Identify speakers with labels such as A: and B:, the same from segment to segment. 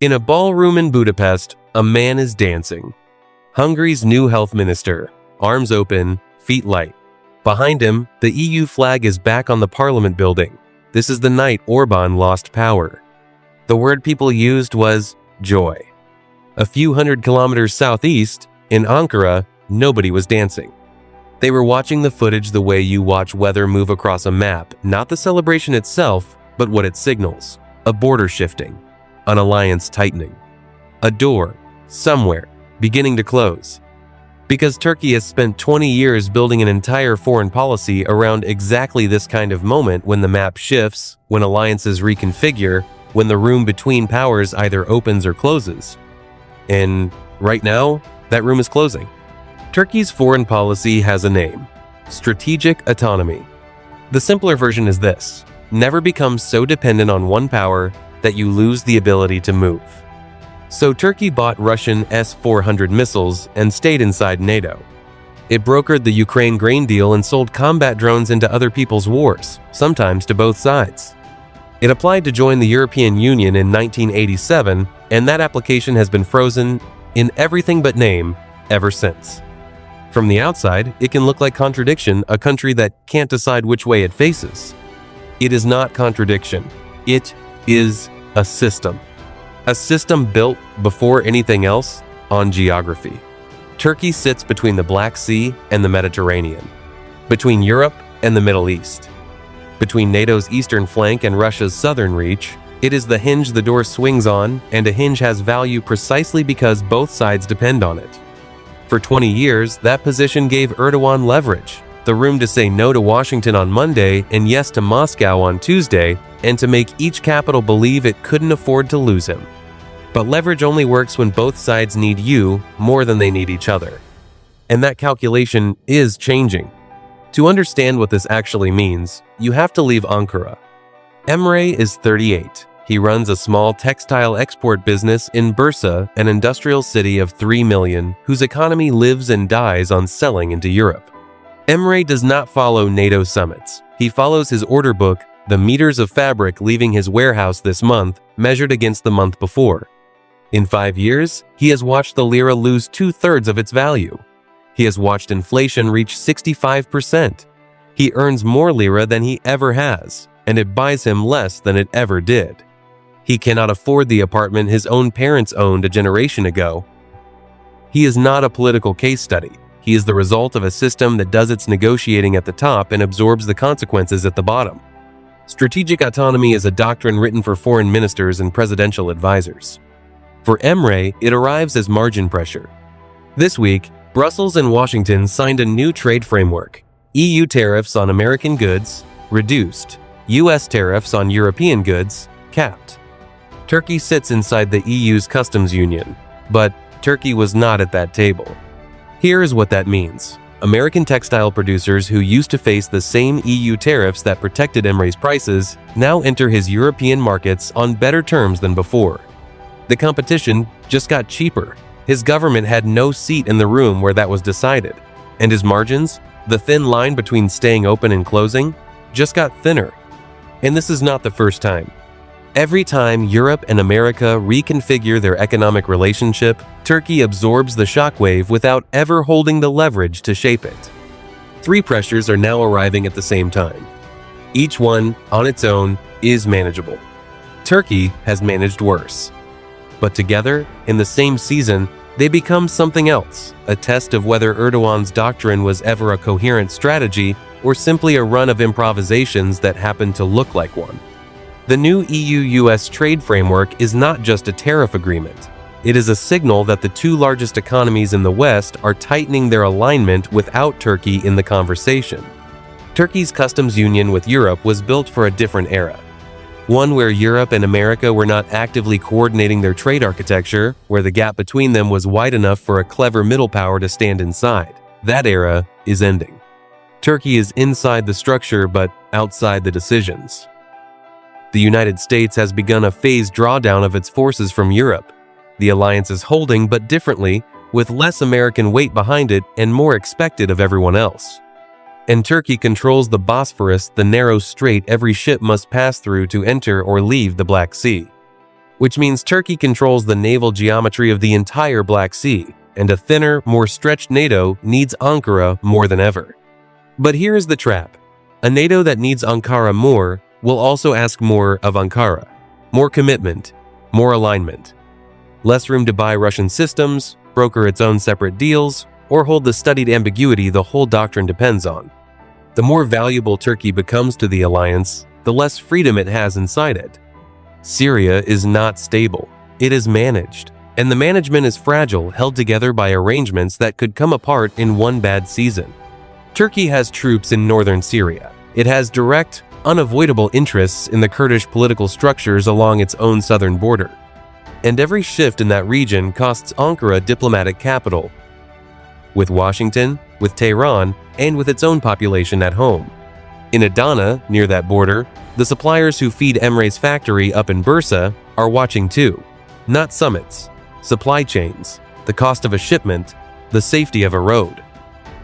A: In a ballroom in Budapest, a man is dancing. Hungary's new health minister, arms open, feet light. Behind him, the EU flag is back on the parliament building. This is the night Orban lost power. The word people used was joy. A few hundred kilometers southeast, in Ankara, nobody was dancing. They were watching the footage the way you watch weather move across a map, not the celebration itself, but what it signals. A border shifting, an alliance tightening, a door, somewhere, beginning to close. Because Turkey has spent 20 years building an entire foreign policy around exactly this kind of moment when the map shifts, when alliances reconfigure, when the room between powers either opens or closes. And right now, that room is closing. Turkey's foreign policy has a name: strategic autonomy. The simpler version is this: never become so dependent on one power that you lose the ability to move. So Turkey bought Russian S-400 missiles and stayed inside NATO. It brokered the Ukraine grain deal and sold combat drones into other people's wars, sometimes to both sides. It applied to join the European Union in 1987, and that application has been frozen in everything but name ever since. From the outside, it can look like contradiction, a country that can't decide which way it faces. It is not contradiction. It is a system. A system built before anything else on geography. Turkey sits between the Black Sea and the Mediterranean, between Europe and the Middle East. Between NATO's eastern flank and Russia's southern reach, it is the hinge the door swings on, and a hinge has value precisely because both sides depend on it. For 20 years, that position gave Erdogan leverage, the room to say no to Washington on Monday and yes to Moscow on Tuesday, and to make each capital believe it couldn't afford to lose him. But leverage only works when both sides need you more than they need each other. And that calculation is changing. To understand what this actually means, you have to leave Ankara. Emre is 38. He runs a small textile export business in Bursa, an industrial city of 3 million, whose economy lives and dies on selling into Europe. Emre does not follow NATO summits. He follows his order book, the meters of fabric leaving his warehouse this month, measured against the month before. In 5 years, he has watched the lira lose 2/3 of its value. He has watched inflation reach 65%. He earns more lira than he ever has, and it buys him less than it ever did. He cannot afford the apartment his own parents owned a generation ago. He is not a political case study. He is the result of a system that does its negotiating at the top and absorbs the consequences at the bottom. Strategic autonomy is a doctrine written for foreign ministers and presidential advisors. For Emre, it arrives as margin pressure. This week, Brussels and Washington signed a new trade framework. EU tariffs on American goods, reduced. US tariffs on European goods, capped. Turkey sits inside the EU's customs union, but Turkey was not at that table. Here is what that means. American textile producers who used to face the same EU tariffs that protected Emre's prices now enter his European markets on better terms than before. The competition just got cheaper. His government had no seat in the room where that was decided. And his margins, the thin line between staying open and closing, just got thinner. And this is not the first time. Every time Europe and America reconfigure their economic relationship, Turkey absorbs the shockwave without ever holding the leverage to shape it. 3 pressures are now arriving at the same time. Each one, on its own, is manageable. Turkey has managed worse. But together, in the same season, they become something else, a test of whether Erdogan's doctrine was ever a coherent strategy or simply a run of improvisations that happened to look like one. The new EU-US trade framework is not just a tariff agreement. It is a signal that the 2 largest economies in the West are tightening their alignment without Turkey in the conversation. Turkey's customs union with Europe was built for a different era. One where Europe and America were not actively coordinating their trade architecture, where the gap between them was wide enough for a clever middle power to stand inside. That era is ending. Turkey is inside the structure but outside the decisions. The United States has begun a phased drawdown of its forces from Europe. The alliance is holding, but differently, with less American weight behind it and more expected of everyone else. And Turkey controls the Bosphorus, the narrow strait every ship must pass through to enter or leave the Black Sea. which means Turkey controls the naval geometry of the entire Black Sea, and a thinner, more stretched NATO needs Ankara more than ever. But here is the trap. A NATO that needs Ankara more will also ask more of Ankara. More commitment, more alignment. Less room to buy Russian systems, broker its own separate deals, or hold the studied ambiguity the whole doctrine depends on. The more valuable Turkey becomes to the alliance, the less freedom it has inside it. Syria is not stable. It is managed. And the management is fragile, held together by arrangements that could come apart in one bad season. Turkey has troops in northern Syria. It has direct, unavoidable interests in the Kurdish political structures along its own southern border. And every shift in that region costs Ankara diplomatic capital, with Washington, with Tehran, and with its own population at home. In Adana, near that border, the suppliers who feed Emre's factory up in Bursa are watching too. Not summits, supply chains, the cost of a shipment, the safety of a road.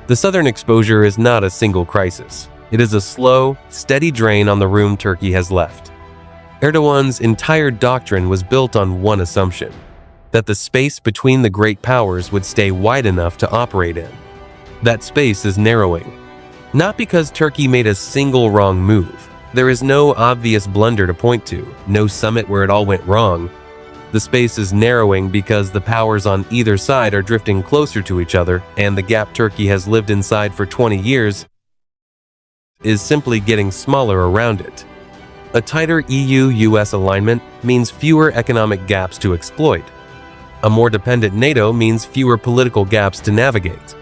A: The southern exposure is not a single crisis. It is a slow, steady drain on the room Turkey has left. Erdogan's entire doctrine was built on one assumption: that the space between the great powers would stay wide enough to operate in. That space is narrowing. Not because Turkey made a single wrong move. There is no obvious blunder to point to, no summit where it all went wrong. The space is narrowing because the powers on either side are drifting closer to each other, and the gap Turkey has lived inside for 20 years is simply getting smaller around it. A tighter EU-US alignment means fewer economic gaps to exploit. A more dependent NATO means fewer political gaps to navigate.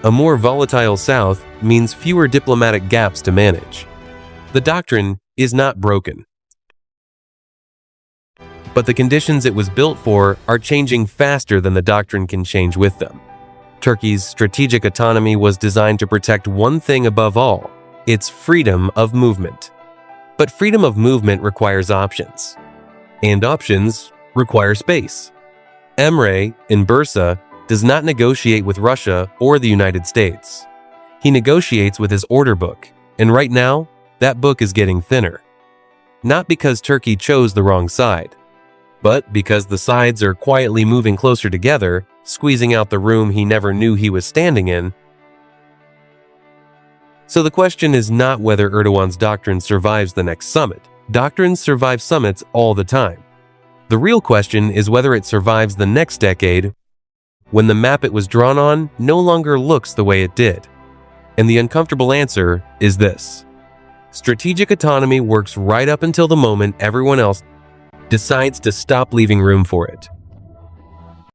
A: A more volatile South means fewer diplomatic gaps to manage. The doctrine is not broken, but the conditions it was built for are changing faster than the doctrine can change with them. Turkey's strategic autonomy was designed to protect one thing above all: its freedom of movement. But freedom of movement requires options, and options require space. Emre, in Bursa, does not negotiate with Russia or the United States. He negotiates with his order book, and right now, that book is getting thinner. Not because Turkey chose the wrong side, but because the sides are quietly moving closer together, squeezing out the room he never knew he was standing in. So the question is not whether Erdogan's doctrine survives the next summit. Doctrines survive summits all the time. The real question is whether it survives the next decade, when the map it was drawn on no longer looks the way it did. And the uncomfortable answer is this: strategic autonomy works right up until the moment everyone else decides to stop leaving room for it.